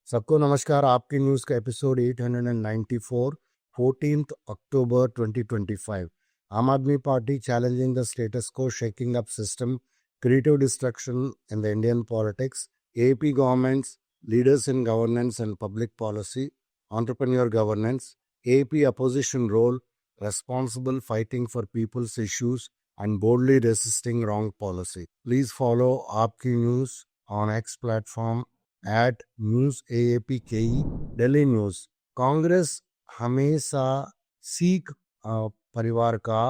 सबको नमस्कार। आपकी न्यूज़ का एपिसोड 894, 14th अक्टूबर 2025। आम आदमी पार्टी चैलेंजिंग द स्टेटस को, shaking up system, creative destruction in the Indian politics, AP governments, leaders in governance and public policy, entrepreneur governance, AP opposition role, responsible fighting for people's issues and boldly resisting wrong policy. Please follow Aapki News on X platform @NewsAAPKE Delhi news. Congress हमेशा सिख परिवार का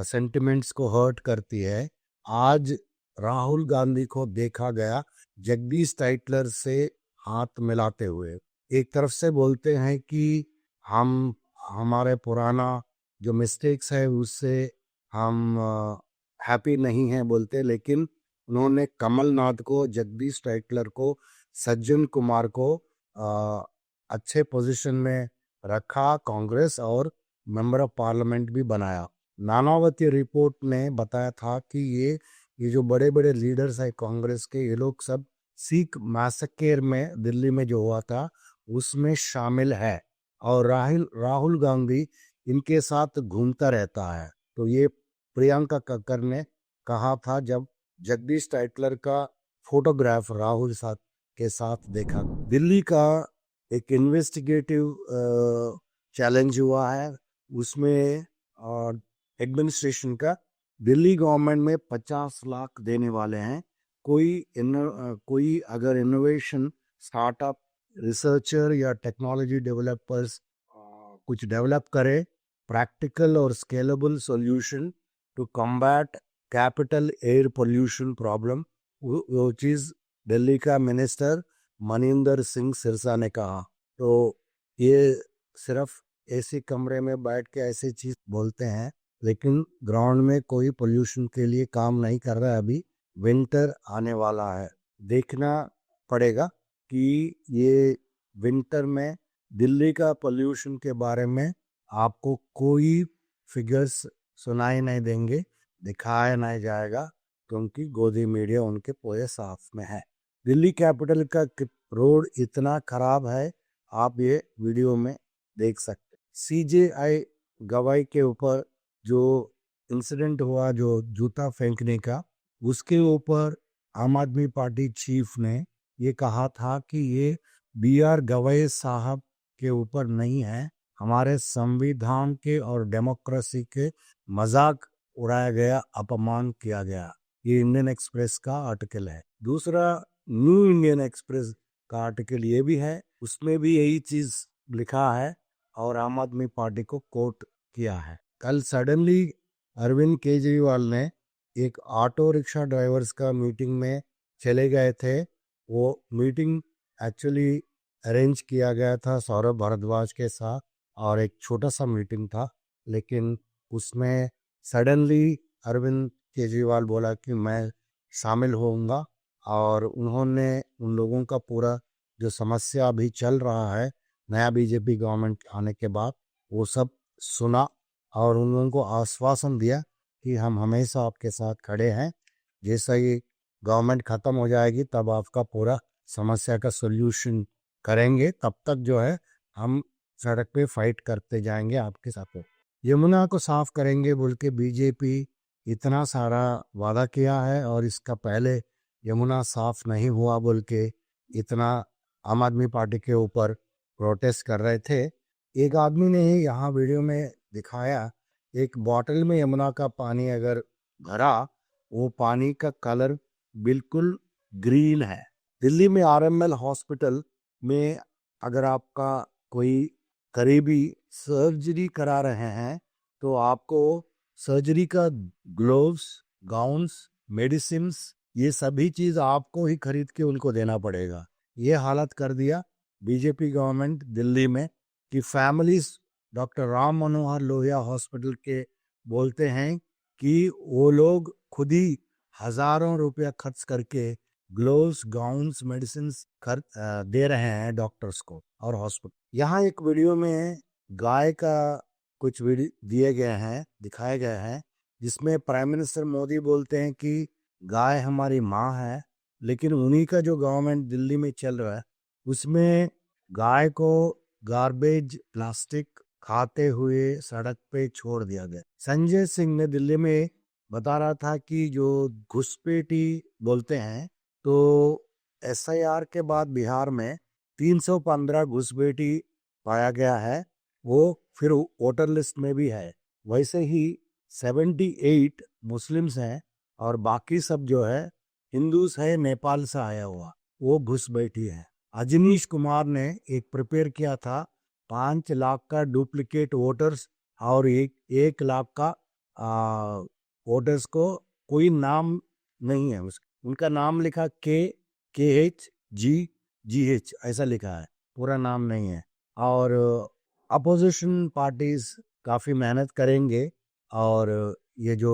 sentiments को hurt करती है। आज राहुल गांधी को देखा गया जगदीश टाइटलर से हाथ मिलाते हुए। एक तरफ से बोलते हैं कि हम हमारे पुराना जो मिस्टेक्स है उससे हम हैप्पी नहीं हैं बोलते, लेकिन उन्होंने कमलनाथ को, जगदीश टाइटलर को, सज्जन कुमार को अच्छे पोजीशन में रखा कांग्रेस, और मेंबर ऑफ पार्लियामेंट भी बनाया। नानावती रिपोर्ट ने बताया था कि ये जो बड़े बड़े लीडर्स है कांग्रेस के, ये लोग सब सिख मैसेकर में दिल्ली में जो हुआ था उसमें शामिल है, और राहुल गांधी इनके साथ घूमता रहता है। तो ये प्रियंका कक्कर ने कहा था जब जगदीश टाइटलर का फोटोग्राफ राहुल के साथ देखा। दिल्ली का एक इन्वेस्टिगेटिव चैलेंज हुआ है, उसमें एडमिनिस्ट्रेशन का दिल्ली गवर्नमेंट में 50 लाख देने वाले हैं। कोई अगर इनोवेशन, स्टार्टअप, रिसर्चर या टेक्नोलॉजी डेवलपर्स कुछ डेवलप करे, प्रैक्टिकल और scalable solution to combat capital air pollution problem, वो चीज़ दिल्ली का मिनिस्टर मनिंदर सिंह सिरसा ने कहा। तो ये सिर्फ ऐसे कमरे में बैठ के ऐसी चीज़ बोलते हैं, लेकिन ग्राउंड में कोई पोल्यूशन के लिए काम नहीं कर रहा है। अभी विंटर आने वाला है, देखना पड़ेगा कि ये विंटर में दिल्ली का पोल्यूशन के बारे में आपको कोई फिगर्स सुनाई नहीं देंगे, दिखाया नहीं जाएगा, क्योंकि गोदी मीडिया उनके पूरे साथ में है। दिल्ली कैपिटल का रोड इतना खराब है, आप ये वीडियो में देख सकते। CJI गवाई के ऊपर जो इंसिडेंट हुआ, जो जूता फेंकने का, उसके ऊपर आम आदमी पार्टी चीफ ने ये कहा था कि ये BR गवाई साहब के ऊपर नहीं है, हमारे संविधान के और डेमोक्रेसी के मजाक उड़ाया गया, अपमान किया गया। ये इंडियन एक्सप्रेस का आर्टिकल है। दूसरा न्यू इंडियन एक्सप्रेस का आर्टिकल ये भी है, उसमें भी यही चीज लिखा है और आम आदमी पार्टी को कोट किया है। कल सडनली अरविंद केजरीवाल ने एक ऑटो रिक्शा ड्राइवर्स का मीटिंग में चले गए थे। वो मीटिंग एक्चुअली अरेंज किया गया था सौरभ भारद्वाज के साथ, और एक छोटा सा मीटिंग था, लेकिन उसमें सडनली अरविंद केजरीवाल बोला कि मैं शामिल होऊंगा, और उन्होंने उन लोगों का पूरा जो समस्या अभी चल रहा है नया BJP गवर्नमेंट आने के बाद, वो सब सुना, और उन लोगों को आश्वासन दिया कि हम हमेशा आपके साथ खड़े हैं, जैसा ही गवर्नमेंट ख़त्म हो जाएगी तब आपका पूरा समस्या का सोल्यूशन करेंगे, तब तक जो है हम सड़क पे फाइट करते जाएंगे आपके साथ। यमुना को साफ करेंगे बोल के BJP इतना सारा वादा किया है, और इसका पहले यमुना साफ नहीं हुआ बोल के इतना आम आदमी पार्टी के ऊपर प्रोटेस्ट कर रहे थे। एक आदमी ने यहाँ वीडियो में दिखाया, एक बॉटल में यमुना का पानी अगर भरा, वो पानी का कलर बिल्कुल ग्रीन है। दिल्ली में RML हॉस्पिटल में अगर आपका कोई करीबी सर्जरी करा रहे हैं तो आपको सर्जरी का ग्लोव्स, गाउन्स, मेडिसिन, ये सभी चीज आपको ही खरीद के उनको देना पड़ेगा। ये हालत कर दिया BJP गवर्नमेंट दिल्ली में कि families, doctor Ram Manohar Lohia hospital के बोलते हैं कि वो लोग खुद ही हजारों रुपया खर्च करके ग्लोव्स, गाउन्स, मेडिसिन दे रहे हैं डॉक्टर्स को और हॉस्पिटल। यहाँ एक वीडियो में गाय का कुछ वीडियो दिए गए हैं, दिखाए गए हैं, जिसमें प्राइम मिनिस्टर मोदी बोलते हैं कि गाय हमारी माँ है, लेकिन उन्हीं का जो गवर्नमेंट दिल्ली में चल रहा है उसमें गाय को गार्बेज प्लास्टिक खाते हुए सड़क पे छोड़ दिया गया। संजय सिंह ने दिल्ली में बता रहा था कि जो घुसपैठी बोलते हैं, तो एसआईआर के बाद बिहार में 315 घुसपैठी पाया गया है, वो फिर वोटर लिस्ट में भी है। वैसे ही 78 मुस्लिम्स हैं और बाकी सब जो है हिंदूस है, नेपाल से आया हुआ, वो घुसपैठी है। अजनीश कुमार ने एक प्रिपेयर किया था 5 लाख का डुप्लीकेट वोटर्स और 1 लाख का वोटर्स को कोई नाम नहीं है, उनका नाम लिखा KHGGH ऐसा लिखा है, पूरा नाम नहीं है। और अपोजिशन पार्टीज काफ़ी मेहनत करेंगे और ये जो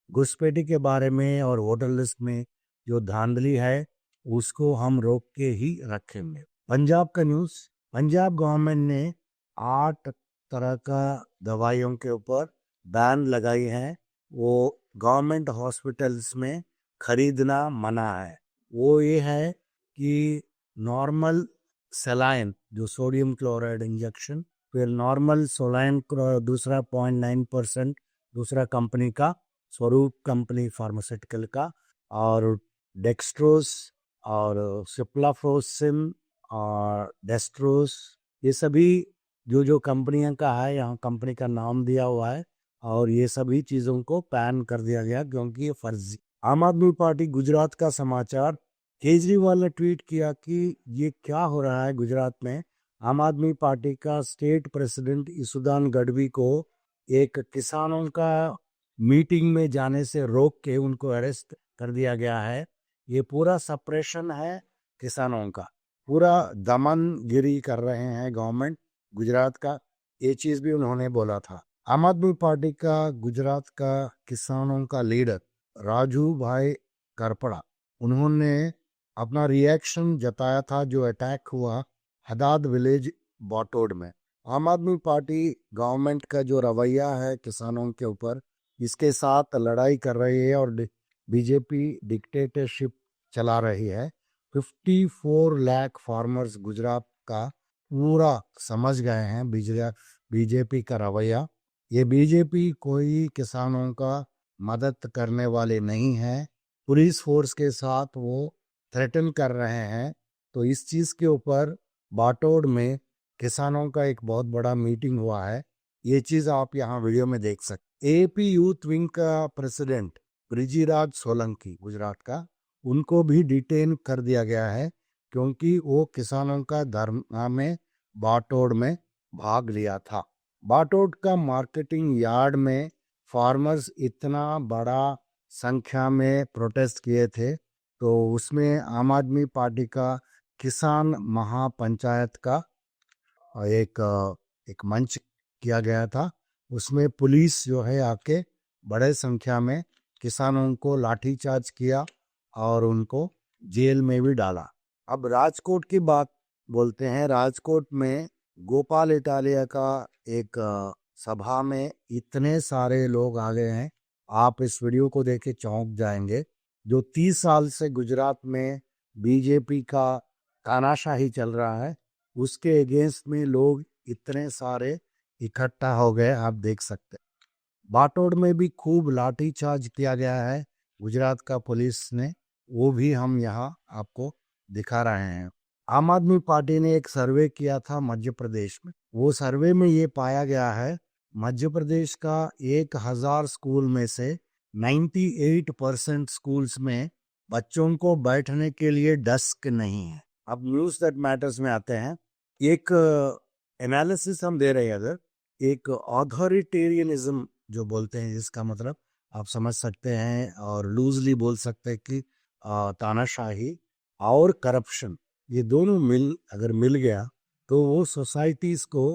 घुसपैठी के बारे में और वोटर लिस्ट में जो धांधली है उसको हम रोक के ही रखेंगे। पंजाब का न्यूज़, पंजाब गवर्नमेंट ने 8 तरह का दवाइयों के ऊपर बैन लगाई है, वो गवर्नमेंट हॉस्पिटल्स में खरीदना मना है। वो ये है कि नॉर्मल सेलाइन जो सोडियम क्लोराइड इंजेक्शन, फिर नॉर्मल सोलाइन दूसरा 0.9% दूसरा कंपनी का, स्वरूप कंपनी फार्मास्यूटिकल का, और डेक्स्ट्रोस और सिप्लाफ्लोक्सिन और डेस्ट्रोस, ये सभी जो कंपनियां का है, यहाँ कंपनी का नाम दिया हुआ है और ये सभी चीज़ों को बैन कर दिया गया क्योंकि ये फर्जी। आम आदमी पार्टी गुजरात का समाचार, केजरीवाल ने ट्वीट किया कि ये क्या हो रहा है गुजरात में। आम आदमी पार्टी का स्टेट प्रेसिडेंट ईसुदान गढ़वी को एक किसानों का मीटिंग में जाने से रोक के उनको अरेस्ट कर दिया गया है। ये पूरा सप्रेशन है किसानों का, पूरा दमनगिरी कर रहे हैं गवर्नमेंट गुजरात का, ये चीज़ भी उन्होंने बोला था। आम आदमी पार्टी का गुजरात का किसानों का लीडर राजू भाई करपड़ा, उन्होंने अपना रिएक्शन जताया था जो अटैक हुआ हदाद विलेज बाटोड में। आम आदमी पार्टी गवर्नमेंट का जो रवैया है किसानों के ऊपर, इसके साथ लड़ाई कर रही है और बीजेपी डिक्टेटरशिप चला रही है। 54 लाख फार्मर्स गुजरात का पूरा समझ गए हैं बीजेपी का रवैया। ये बीजेपी कोई किसानों का मदद करने वाले नहीं है, पुलिस फोर्स के साथ वो थ्रेटन कर रहे हैं। तो इस चीज़ के ऊपर बाटोड में किसानों का एक बहुत बड़ा मीटिंग हुआ है, ये चीज़ आप यहाँ वीडियो में देख सकते। एपी यूथ विंग का प्रेसिडेंट ब्रिजीराज सोलंकी गुजरात का, उनको भी डिटेन कर दिया गया है क्योंकि वो किसानों का धरना में बाटोड में भाग लिया था। बाटोड का मार्केटिंग यार्ड में फार्मर्स इतना बड़ा संख्या में प्रोटेस्ट किए थे, तो उसमें आम आदमी पार्टी का किसान महापंचायत का एक मंच किया गया था। उसमें पुलिस जो है आके बड़े संख्या में किसानों को लाठीचार्ज किया और उनको जेल में भी डाला। अब राजकोट की बात बोलते हैं। राजकोट में गोपाल इटालिया का एक सभा में इतने सारे लोग आ गए हैं, आप इस वीडियो को देख के चौंक जाएंगे। जो 30 साल से गुजरात में बीजेपी का तानाशाही चल रहा है, उसके अगेंस्ट में लोग इतने सारे इकट्ठा हो गए, आप देख सकते हैं। बाटोड में भी खूब लाठीचार्ज किया गया है गुजरात का पुलिस ने, वो भी हम यहाँ आपको दिखा रहे हैं। आम आदमी पार्टी ने एक सर्वे किया था मध्य प्रदेश में, वो सर्वे में ये पाया गया है मध्य प्रदेश का 1000 स्कूल में से 98% स्कूल्स में बच्चों को बैठने के लिए डेस्क नहीं है। अब न्यूज़ दैट मैटर्स में आते हैं। एक एनालिसिस हम दे रहे हैं, अगर एक ऑथोरिटेरियनिज्म जो बोलते हैं, इसका मतलब आप समझ सकते हैं और लूजली बोल सकते हैं कि तानाशाही और करप्शन, ये दोनों अगर मिल गया तो वो सोसाइटीज़ को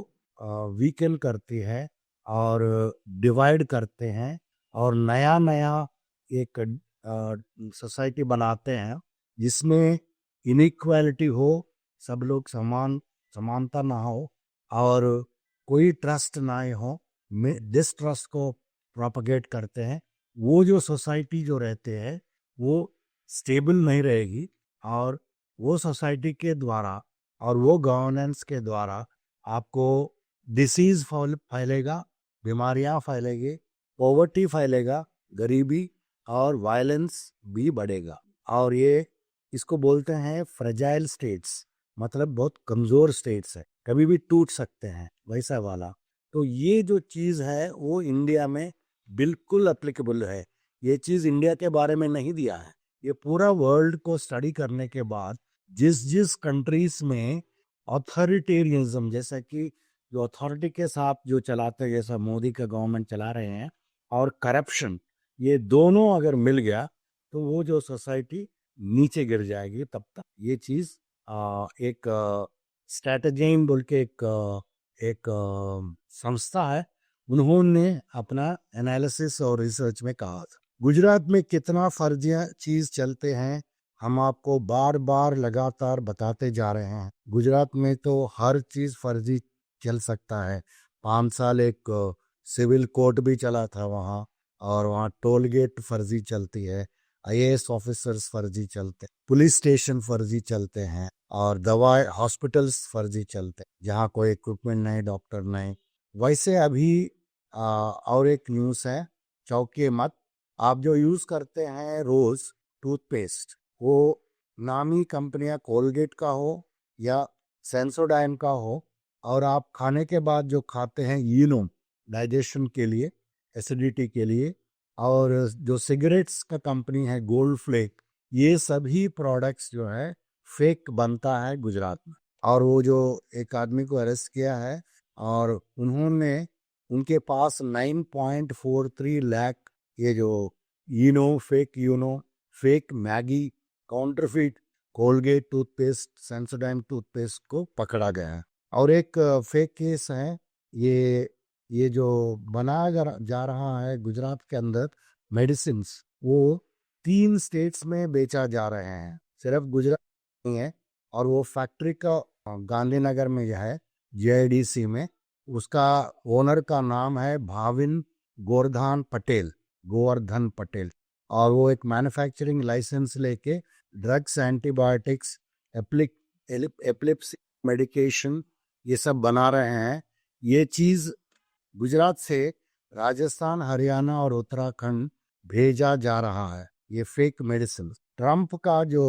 वीकन करती है और डिवाइड करते हैं और नया नया एक सोसाइटी बनाते हैं जिसमें इनइक्वालिटी हो, सब लोग समानता ना हो और कोई ट्रस्ट ना हो, डिस्ट्रस्ट को प्रोपगेट करते हैं, वो जो सोसाइटी जो रहते हैं वो स्टेबल नहीं रहेगी। और वो सोसाइटी के द्वारा और वो गवर्नेंस के द्वारा आपको डिसीज फैलेगा, बीमारियां फैलेगी, पॉवर्टी फैलेगा, गरीबी और वायलेंस भी बढ़ेगा। और ये इसको बोलते हैं फ्रेजाइल स्टेट्स, मतलब बहुत कमजोर स्टेट्स है, कभी भी टूट सकते हैं, वैसा वाला। तो ये जो चीज है वो इंडिया में बिल्कुल एप्लीकेबल है। ये चीज इंडिया के बारे में नहीं दिया है, ये पूरा वर्ल्ड को स्टडी करने के बाद जिस जिस कंट्रीज में ऑथोरिटेरियनिज्म, जैसा कि जो अथॉरिटी के साथ जो चलाते हैं, जैसा मोदी का गवर्नमेंट चला रहे हैं, और करप्शन, ये दोनों अगर मिल गया तो वो जो सोसाइटी नीचे गिर जाएगी। तब तक ये चीज एक स्ट्रैटेजिम बोल के एक संस्था है, उन्होंने अपना एनालिसिस और रिसर्च में कहा था। गुजरात में कितना फर्जिया चीज चलते हैं हम आपको बार बार लगातार बताते जा रहे हैं। गुजरात में तो हर चीज फर्जी चल सकता है। 5 साल एक सिविल कोर्ट भी चला था वहाँ, और वहाँ टोल गेट फर्जी चलती है, आईएएस ऑफिसर्स फर्जी चलते हैं, पुलिस स्टेशन फर्जी चलते हैं, और दवा हॉस्पिटल्स फर्जी चलते हैं जहाँ कोई इक्विपमेंट नहीं, डॉक्टर नहीं। वैसे अभी और एक न्यूज़ है, चौंकिए मत। आप जो यूज़ करते हैं रोज़ टूथपेस्ट, वो नामी कंपनियां कोलगेट का हो या सेंसोडाइन का हो, और आप खाने के बाद जो खाते हैं यीनो, डाइजेशन के लिए, एसिडिटी के लिए, और जो सिगरेट्स का कंपनी है गोल्ड फ्लेक, ये सभी प्रोडक्ट्स जो है फेक बनता है गुजरात में। और वो जो एक आदमी को अरेस्ट किया है, और उन्होंने उनके पास 9.43 लाख ये जो you know, fake Maggi, counterfeit Colgate toothpaste, Sensodyne toothpaste को पकड़ा गया है। और एक फेक केस है, ये जो बनाया जा रहा है गुजरात के अंदर मेडिसिन, वो 3 स्टेट्स में बेचा जा रहे हैं, सिर्फ गुजरात नहीं है। और वो फैक्ट्री का गांधीनगर में जो है जेआईडीसी में, उसका ओनर का नाम है भाविन गोवर्धन पटेल। और वो एक मैन्युफैक्चरिंग लाइसेंस लेके ड्रग्स, एंटीबायोटिक्स, एपिलेप्सी मेडिकेशन, ये सब बना रहे हैं। ये चीज गुजरात से राजस्थान, हरियाणा और उत्तराखंड भेजा जा रहा है, ये फेक मेडिसिन। ट्रंप का जो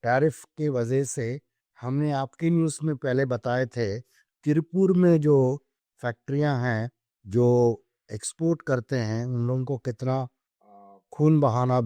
टैरिफ की वजह से, हमने आपकी न्यूज़ में पहले बताए थे, तिरुपुर में जो फैक्ट्रियां हैं जो एक्सपोर्ट करते हैं, उन लोगों को कितना खून बहाना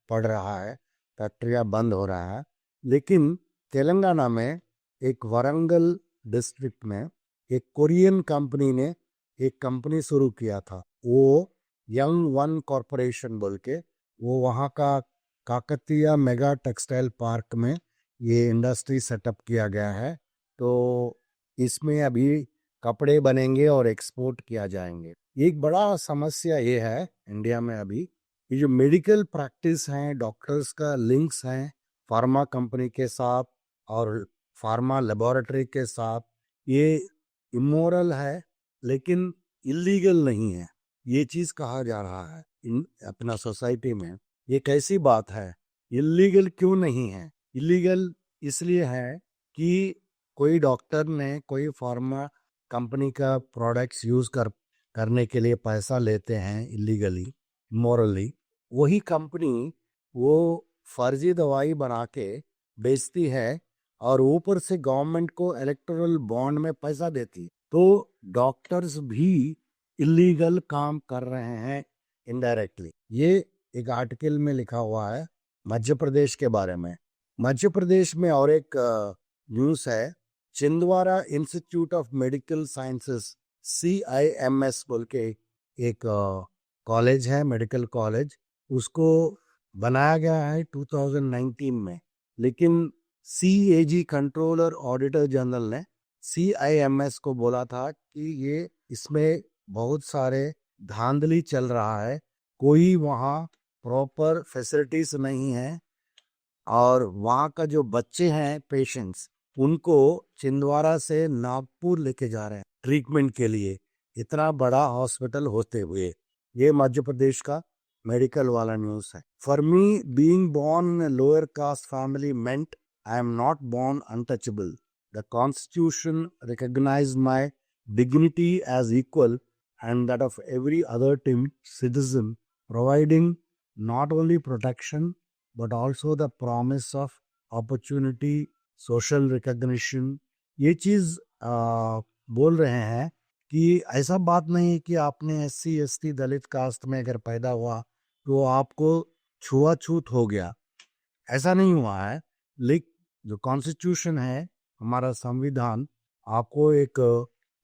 पड़ रहा है, फैक्ट्रियां बंद हो रहा है। लेकिन तेलंगाना में एक वरंगल डिस्ट्रिक्ट में एक कोरियन कंपनी ने एक कंपनी शुरू किया था, वो यंग वन कॉरपोरेशन बोल के, वो वहाँ का काकतीय मेगा टेक्सटाइल पार्क में ये इंडस्ट्री सेटअप किया गया है। तो इसमें अभी कपड़े बनेंगे और एक्सपोर्ट किया जाएंगे। एक बड़ा समस्या ये है इंडिया में अभी, ये जो मेडिकल प्रैक्टिस हैं, डॉक्टर्स का लिंक्स हैं फार्मा कंपनी के साथ और फार्मा लेबोरेटरी के साथ, ये इमोरल है लेकिन इलीगल नहीं है, ये चीज कहा जा रहा है अपना सोसाइटी में। ये कैसी बात है? इलीगल क्यों नहीं है? इलीगल इसलिए है कि कोई डॉक्टर ने कोई फार्मा कंपनी का प्रोडक्ट्स यूज करने के लिए पैसा लेते हैं इलीगली, इमोरली, वही कंपनी वो फर्जी दवाई बना के बेचती है और ऊपर से गवर्नमेंट को इलेक्टोरल बॉन्ड में पैसा देती है। तो डॉक्टर्स भी इलीगल काम कर रहे हैं इनडायरेक्टली। ये एक आर्टिकल में लिखा हुआ है मध्य प्रदेश के बारे में। मध्य प्रदेश में और एक न्यूज़ है, Chhindwara institute of medical sciences, CIMS बोल के एक कॉलेज है, मेडिकल कॉलेज, उसको बनाया गया है 2019 में। लेकिन CAG, कंट्रोलर ऑडिटर जनरल ने CIMS को बोला था कि ये इसमें बहुत सारे धांधली चल रहा है, कोई वहाँ प्रॉपर फैसिलिटीज नहीं है, और वहाँ का जो बच्चे हैं पेशेंट्स, उनको छिंदवाड़ा से नागपुर लेके जा रहे हैं। ट्रीटमेंट के लिए, इतना बड़ा हॉस्पिटल होते हुए। ये मध्य प्रदेश का मेडिकल वाला न्यूज़ है। For me being born in a lower caste family meant I am not born untouchable. The Constitution recognized my dignity as equal and that of every other citizen, providing not only protection but also the promise of opportunity, social recognition. ये चीज बोल रहे हैं कि ऐसा बात नहीं है कि आपने SC ST दलित कास्ट में अगर पैदा हुआ तो आपको छुआछूत हो गया, ऐसा नहीं हुआ है। लेकिन जो कॉन्स्टिट्यूशन है, हमारा संविधान, आपको एक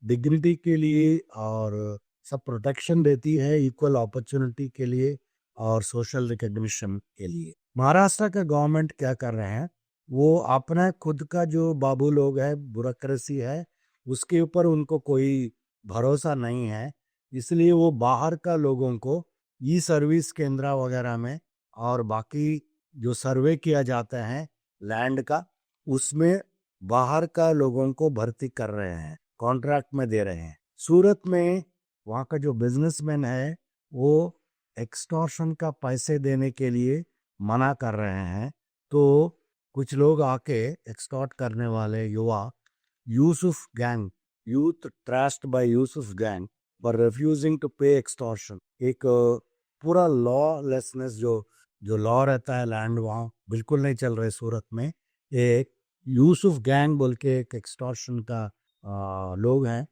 डिग्निटी के लिए और सब प्रोटेक्शन देती है, इक्वल अपॉर्चुनिटी के लिए और सोशल रिकग्निशन के लिए। महाराष्ट्र का गवर्नमेंट क्या कर रहे हैं, वो अपना खुद का जो बाबू लोग है, ब्यूरोक्रेसी है, उसके ऊपर उनको कोई भरोसा नहीं है, इसलिए वो बाहर का लोगों को ई सर्विस केंद्र वगैरह में और बाकी जो सर्वे किया जाता है लैंड का, उसमें बाहर का लोगों को भर्ती कर रहे हैं, कॉन्ट्रैक्ट में दे रहे हैं। सूरत में वहाँ का जो बिजनेसमैन है वो एक्सटॉर्शन का पैसे देने के लिए मना कर रहे हैं, तो कुछ लोग आके एक्सटॉर्ट करने वाले युवा Yusuf gang, youth trust by Yusuf gang for refusing to pay extortion, एक पूरा लॉलेसनेस जो लॉ रहता है लैंड वहाँ बिल्कुल नहीं चल रहे सूरत में। एक यूसुफ गैंग बोल के एक एक्सटॉर्शन का लोग हैं,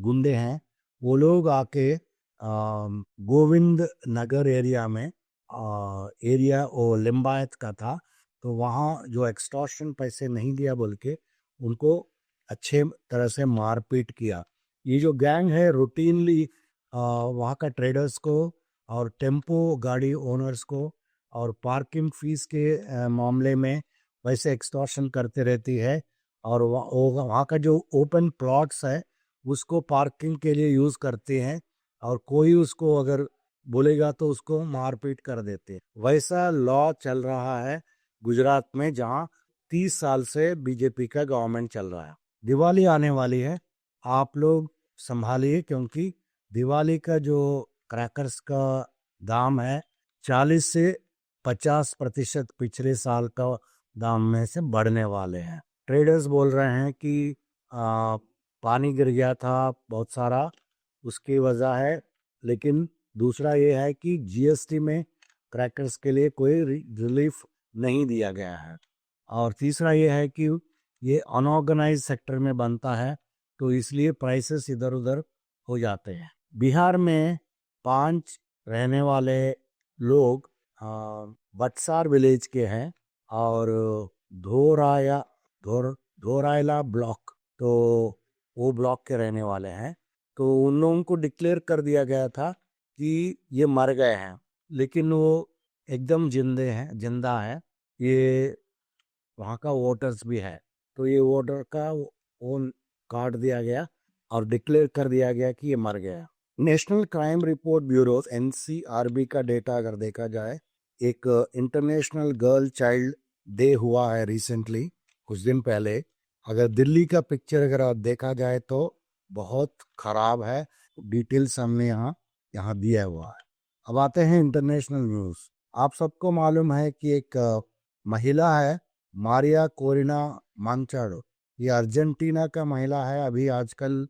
गुंडे हैं, वो लोग आके गोविंद नगर एरिया में एरिया वो लिम्बायत का था, तो वहाँ जो एक्सटॉर्शन पैसे नहीं दिया बोल के उनको अच्छे तरह से मारपीट किया। ये जो गैंग है रूटीनली वहाँ का ट्रेडर्स को और टेम्पो गाड़ी ओनर्स को और पार्किंग फीस के मामले में वैसे एक्सटॉर्शन करते रहती है, और वहाँ का जो ओपन प्लॉट्स है उसको पार्किंग के लिए यूज़ करते हैं, और कोई उसको अगर बोलेगा तो उसको मारपीट कर देते हैं। वैसा लॉ चल रहा है गुजरात में, जहाँ 30 साल से बीजेपी का गवर्नमेंट चल रहा है। दिवाली आने वाली है, आप लोग संभालिए, क्योंकि दिवाली का जो क्रैकर्स का दाम है 40 से 50% पिछले साल का दाम में से बढ़ने वाले हैं। ट्रेडर्स बोल रहे हैं कि पानी गिर गया था बहुत सारा, उसकी वजह है, लेकिन दूसरा ये है कि GST में क्रैकर्स के लिए कोई रिलीफ नहीं दिया गया है, और तीसरा ये है कि ये अनऑर्गेनाइज सेक्टर में बनता है, तो इसलिए प्राइसेस इधर उधर हो जाते हैं। बिहार में 5 रहने वाले लोग बटसार विलेज के हैं और धोरायला ब्लॉक, तो वो ब्लॉक के रहने वाले हैं। तो उन लोगों को डिक्लेयर कर दिया गया था कि ये मर गए हैं, लेकिन वो एकदम जिंदा है। ये वहाँ का वोटर्स भी है, तो ये वोटर का वो काट दिया गया और डिक्लेयर कर दिया गया कि ये मर गया। National crime report bureau NCRB का डेटा अगर देखा जाए, एक इंटरनेशनल गर्ल चाइल्ड डे हुआ है रिसेंटली, कुछ दिन पहले। अगर दिल्ली का पिक्चर अगर देखा जाए तो बहुत खराब है, डिटेल्स हमने यहाँ दिया हुआ है। अब आते हैं इंटरनेशनल न्यूज़। आप सबको मालूम है कि एक महिला है मारिया कोरिना मांचाडो, ये अर्जेंटीना का महिला है। अभी आजकल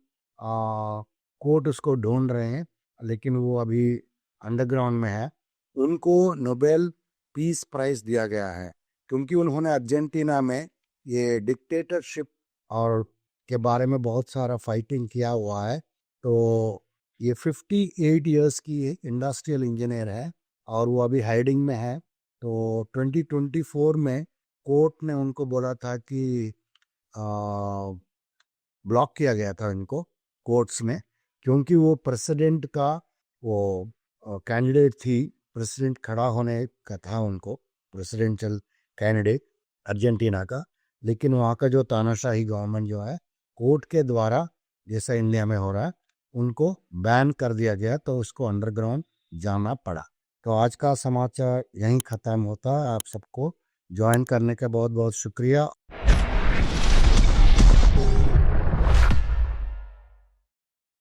कोर्ट उसको ढूंढ रहे हैं, लेकिन वो अभी अंडरग्राउंड में है। उनको नोबेल पीस प्राइज दिया गया है, क्योंकि उन्होंने अर्जेंटीना में ये डिक्टेटरशिप और के बारे में बहुत सारा फाइटिंग किया हुआ है। तो ये 58 इयर्स की इंडस्ट्रियल इंजीनियर है और वो अभी हाइडिंग में है। तो 2024 में कोर्ट ने उनको बोला था कि ब्लॉक किया गया था इनको कोर्ट्स में, क्योंकि वो प्रेसिडेंट का वो कैंडिडेट थी, प्रेसिडेंट खड़ा होने का था उनको, प्रेसिडेंशियल कैंडिडेट अर्जेंटीना का। लेकिन वहाँ का जो तानाशाही गवर्नमेंट जो है, कोर्ट के द्वारा, जैसा इंडिया में हो रहा है, उनको बैन कर दिया गया, तो उसको अंडरग्राउंड जाना पड़ा। तो आज का समाचार यहीं ख़त्म होता है। आप सबको ज्वाइन करने का बहुत बहुत शुक्रिया।